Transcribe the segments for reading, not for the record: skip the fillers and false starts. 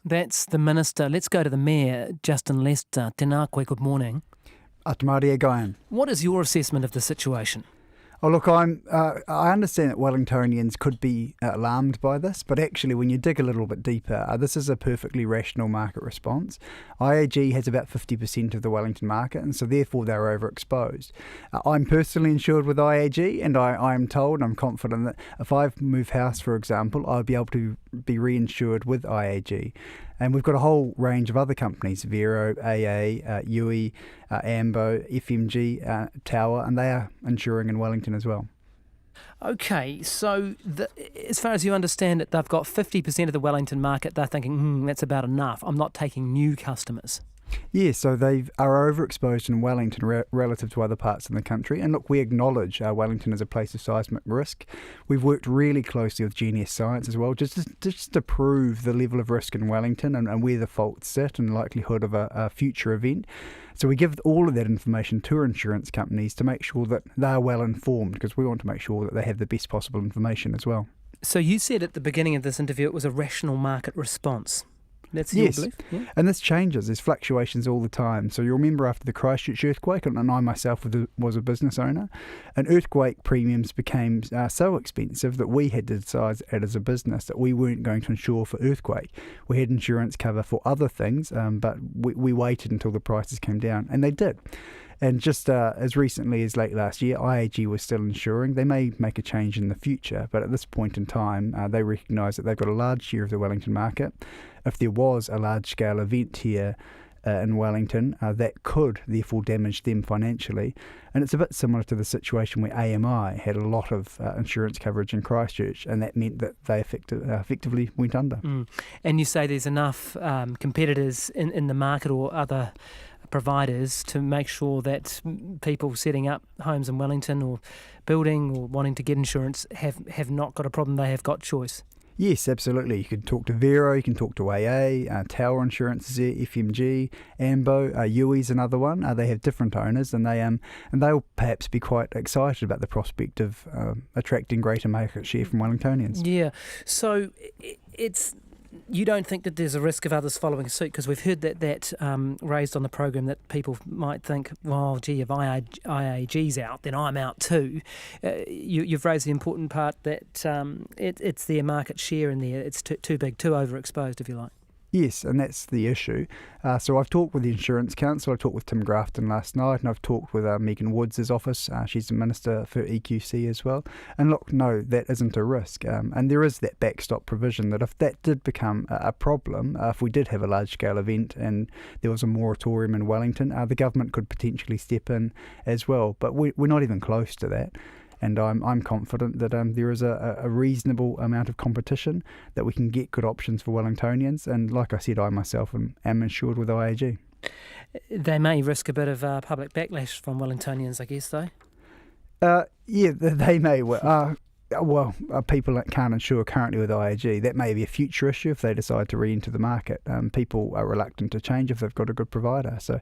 That's the Minister. Let's go to the Mayor, Justin Lester. Tēnā koe, good morning. Atamaria Guyon. What is your assessment of the situation? Oh, look, I understand that Wellingtonians could be alarmed by this, but actually when you dig a little bit deeper, this is a perfectly rational market response. IAG has about 50% of the Wellington market, and so therefore they're overexposed. I'm personally insured with IAG, and I'm told, I'm confident that if I move house, for example, I'll be able to be reinsured with IAG. And we've got a whole range of other companies, Vero, AA, UE, Ambo, FMG, Tower, and they are insuring in Wellington as well. Okay, so as far as you understand it, they've got 50% of the Wellington market. They're thinking, that's about enough. I'm not taking new customers. Yeah, so they are overexposed in Wellington relative to other parts of the country. And look, we acknowledge Wellington is a place of seismic risk. We've worked really closely with GNS Science as well, just to prove the level of risk in Wellington and where the faults sit and likelihood of a future event. So we give all of that information to our insurance companies to make sure that they are well informed, because we want to make sure that they have the best possible information as well. So you said at the beginning of this interview it was a rational market response. That's your belief? Yeah. And this changes. There's fluctuations all the time. So you'll remember after the Christchurch earthquake, and I myself was a business owner, and earthquake premiums became so expensive that we had to decide as a business that we weren't going to insure for earthquake. We had insurance cover for other things, but we waited until the prices came down, and they did. And just as recently as late last year, IAG was still insuring. They may make a change in the future, but at this point in time, they recognise that they've got a large share of the Wellington market. If there was a large-scale event here in Wellington, that could therefore damage them financially. And it's a bit similar to the situation where AMI had a lot of insurance coverage in Christchurch, and that meant that they effectively went under. And you say there's enough competitors in the market or other providers to make sure that people setting up homes in Wellington or building or wanting to get insurance have not got a problem, they have got choice. Yes, absolutely. You can talk to Vero, you can talk to AA, Tower Insurance is there, FMG, Ambo, UE's another one. They have different owners, and they'll perhaps be quite excited about the prospect of attracting greater market share from Wellingtonians. Yeah, so you don't think that there's a risk of others following suit? Because we've heard that raised on the program, that people might think, well, gee, if IAG's out, then I'm out too. You've raised the important part that it's their market share in there. It's too big, too overexposed, if you like. Yes, and that's the issue. So I've talked with the Insurance Council, I talked with Tim Grafton last night, and I've talked with Megan Woods' office. She's the Minister for EQC as well. And look, no, that isn't a risk. And there is that backstop provision that if that did become a problem, if we did have a large-scale event and there was a moratorium in Wellington, the government could potentially step in as well. But we're not even close to that. And I'm confident that there is a reasonable amount of competition, that we can get good options for Wellingtonians. And like I said, I myself am insured with IAG. They may risk a bit of public backlash from Wellingtonians, I guess, though. Yeah, they may. People that can't insure currently with IAG, that may be a future issue if they decide to re-enter the market. People are reluctant to change if they've got a good provider. So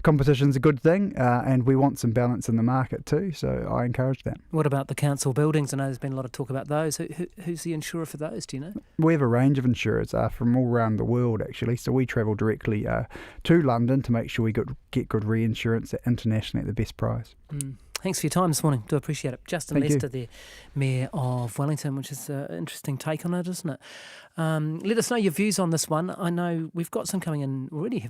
competition's a good thing, and we want some balance in the market too, so I encourage that. What about the council buildings? I know there's been a lot of talk about those. Who's the insurer for those, do you know? We have a range of insurers from all around the world, actually, so we travel directly to London to make sure we get good reinsurance internationally at the best price. Thanks for your time this morning. Do appreciate it. Justin Thank Lester, you. the Mayor of Wellington, which is an interesting take on it, isn't it? Let us know your views on this one. I know we've got some coming in already.